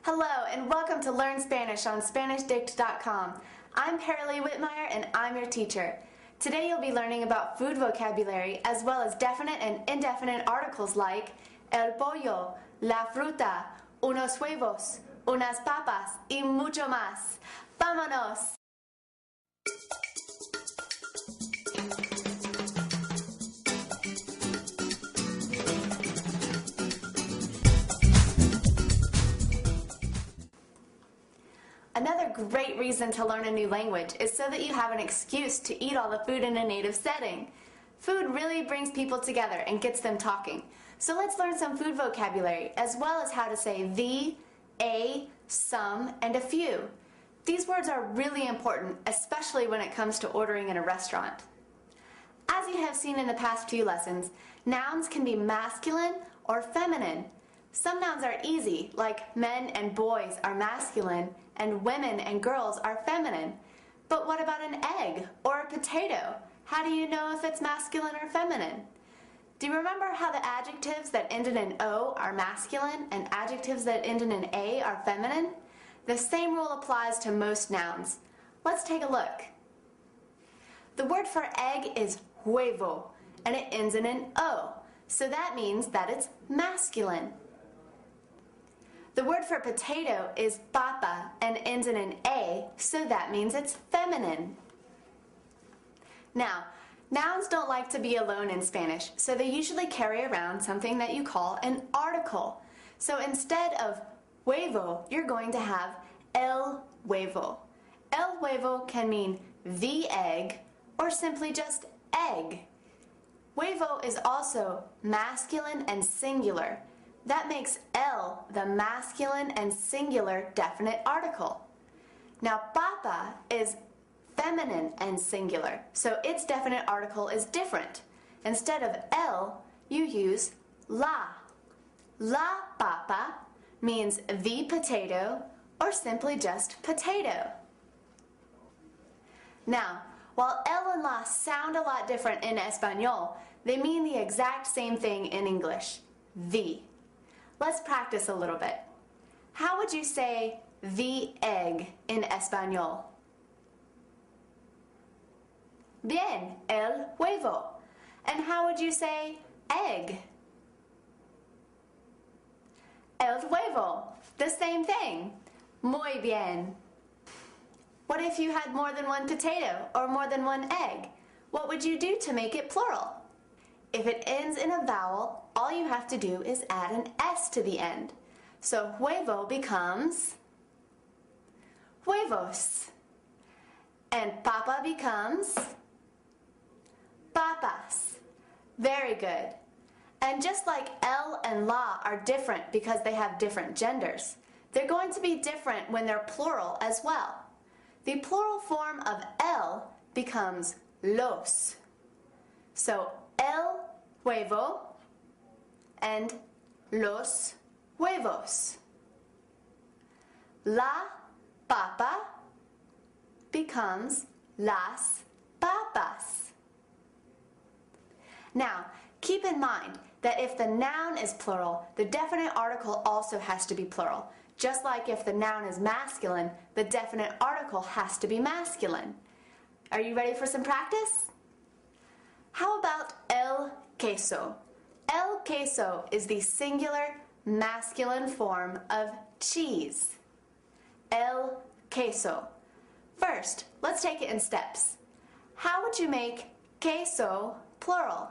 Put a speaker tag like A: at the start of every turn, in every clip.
A: Hello and welcome to Learn Spanish on SpanishDict.com. I'm Paralee Whitmire and I'm your teacher. Today you'll be learning about food vocabulary as well as definite and indefinite articles like el pollo, la fruta, unos huevos, unas papas, y mucho más. ¡Vámonos! Another great reason to learn a new language is so that you have an excuse to eat all the food in a native setting. Food really brings people together and gets them talking. So let's learn some food vocabulary, as well as how to say the, a, some, and a few. These words are really important, especially when it comes to ordering in a restaurant. As you have seen in the past few lessons, nouns can be masculine or feminine. Some nouns are easy, like men and boys are masculine, and women and girls are feminine. But what about an egg or a potato? How do you know if it's masculine or feminine? Do you remember how the adjectives that end in an O are masculine and adjectives that end in an A are feminine? The same rule applies to most nouns. Let's take a look. The word for egg is huevo, and it ends in an O, so that means that it's masculine. The word for potato is papa and ends in an A, so that means it's feminine. Now, nouns don't like to be alone in Spanish, so they usually carry around something that you call an article. So instead of huevo, you're going to have el huevo. El huevo can mean the egg or simply just egg. Huevo is also masculine and singular. That makes el the masculine and singular definite article. Now, papa is feminine and singular, so its definite article is different. Instead of el, you use la. La papa means the potato or simply just potato. Now, while el and la sound a lot different in Espanol, they mean the exact same thing in English, the. Let's practice a little bit. How would you say the egg in Espanol? Bien, el huevo. And how would you say egg? El huevo. The same thing. Muy bien. What if you had more than one potato or more than one egg? What would you do to make it plural? If it ends in a vowel, all you have to do is add an S to the end. So huevo becomes huevos. And papa becomes papas. Very good. And just like el and la are different because they have different genders, they're going to be different when they're plural as well. The plural form of el becomes los. So el huevo and los huevos. La papa becomes las papas. Now, keep in mind that if the noun is plural, the definite article also has to be plural. Just like if the noun is masculine, the definite article has to be masculine. Are you ready for some practice? How about el queso? El queso is the singular masculine form of cheese. El queso. First, let's take it in steps. How would you make queso plural?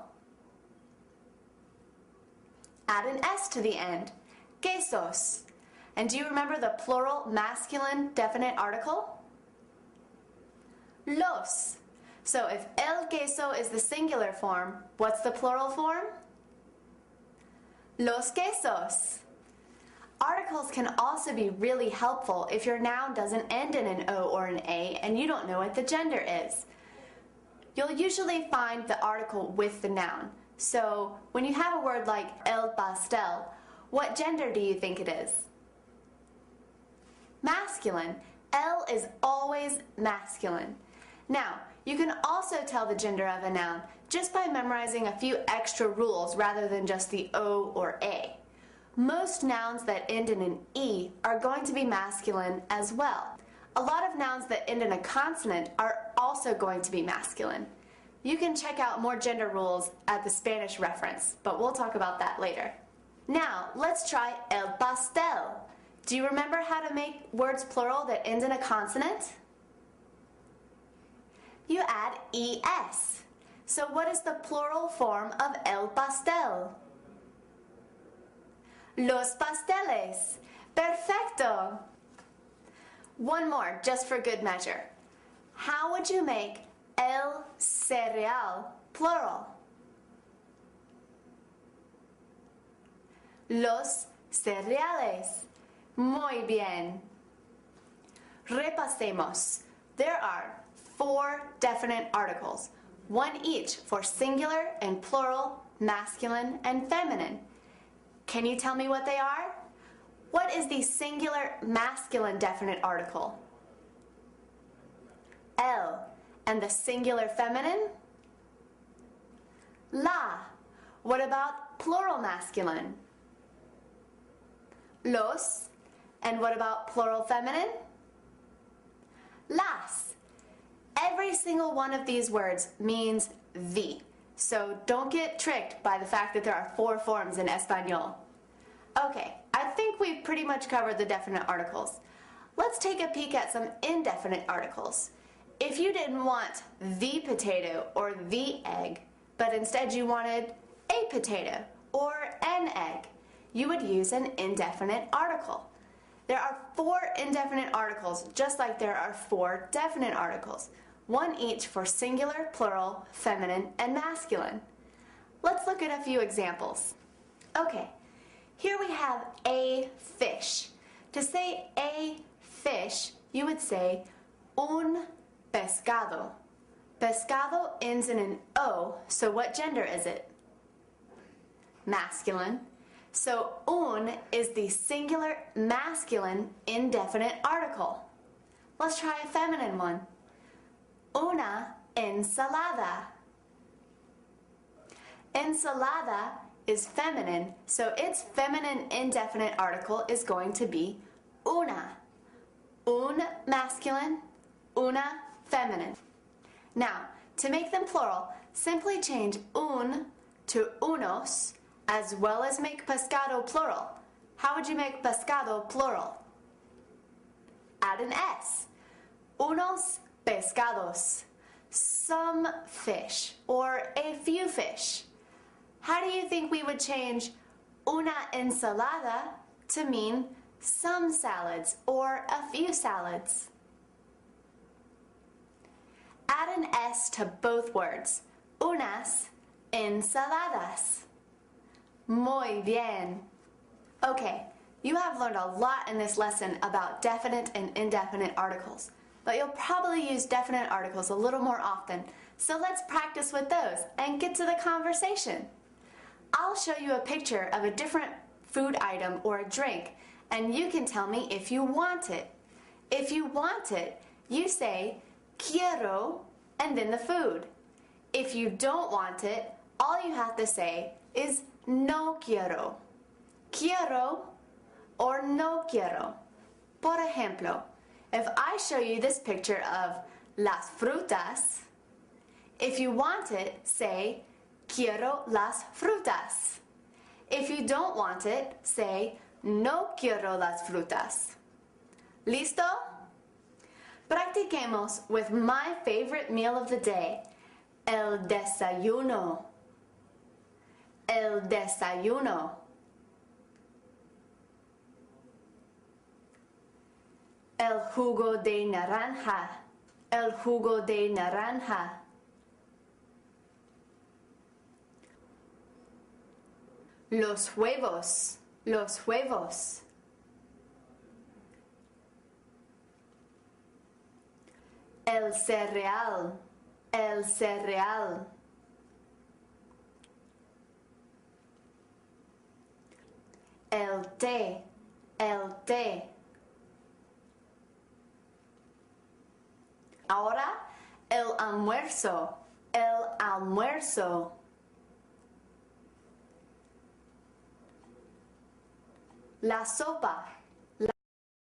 A: Add an S to the end. Quesos. And do you remember the plural masculine definite article? Los. So if el queso is the singular form, what's the plural form? Los quesos. Articles can also be really helpful if your noun doesn't end in an O or an A and you don't know what the gender is. You'll usually find the article with the noun. So when you have a word like el pastel, what gender do you think it is? Masculine. El is always masculine. Now, you can also tell the gender of a noun just by memorizing a few extra rules rather than just the O or A. Most nouns that end in an E are going to be masculine as well. A lot of nouns that end in a consonant are also going to be masculine. You can check out more gender rules at the Spanish reference, but we'll talk about that later. Now, let's try el pastel. Do you remember how to make words plural that end in a consonant? You add es. So what is the plural form of el pastel? Los pasteles. Perfecto. One more, just for good measure. How would you make el cereal plural? Los cereales. Muy bien. Repasemos. There are 4 definite articles, one each for singular and plural, masculine and feminine. Can you tell me what they are? What is the singular masculine definite article? El. And the singular feminine? La. What about plural masculine? Los. And what about plural feminine? Las. Every single one of these words means the. So don't get tricked by the fact that there are 4 forms in Espanol. Okay, I think we've pretty much covered the definite articles. Let's take a peek at some indefinite articles. If you didn't want the potato or the egg, but instead you wanted a potato or an egg, you would use an indefinite article. There are 4 indefinite articles, just like there are 4 definite articles, one each for singular, plural, feminine, and masculine. Let's look at a few examples. Okay, here we have a fish. To say a fish, you would say un pescado. Pescado ends in an O, so what gender is it? Masculine. So un is the singular masculine indefinite article. Let's try a feminine one. Una ensalada. Ensalada is feminine, so its feminine indefinite article is going to be una. Un masculine, una feminine. Now, to make them plural, simply change un to unos, as well as make pescado plural. How would you make pescado plural? Add an S. Unos pescados. Some fish, or a few fish. How do you think we would change una ensalada to mean some salads or a few salads? Add an S to both words. Unas ensaladas. Muy bien. Okay, you have learned a lot in this lesson about definite and indefinite articles, but you'll probably use definite articles a little more often, so let's practice with those and get to the conversation. I'll show you a picture of a different food item or a drink, and you can tell me if you want it. If you want it, you say, quiero, and then the food. If you don't want it, all you have to say is no quiero. Quiero or no quiero. Por ejemplo, if I show you this picture of las frutas, if you want it, say quiero las frutas. If you don't want it, say no quiero las frutas. ¿Listo? Practiquemos with my favorite meal of the day, el desayuno. El desayuno. El jugo de naranja. El jugo de naranja. Los huevos. Los huevos. El cereal. El cereal. El té. El té. Ahora, el almuerzo. El almuerzo. La sopa.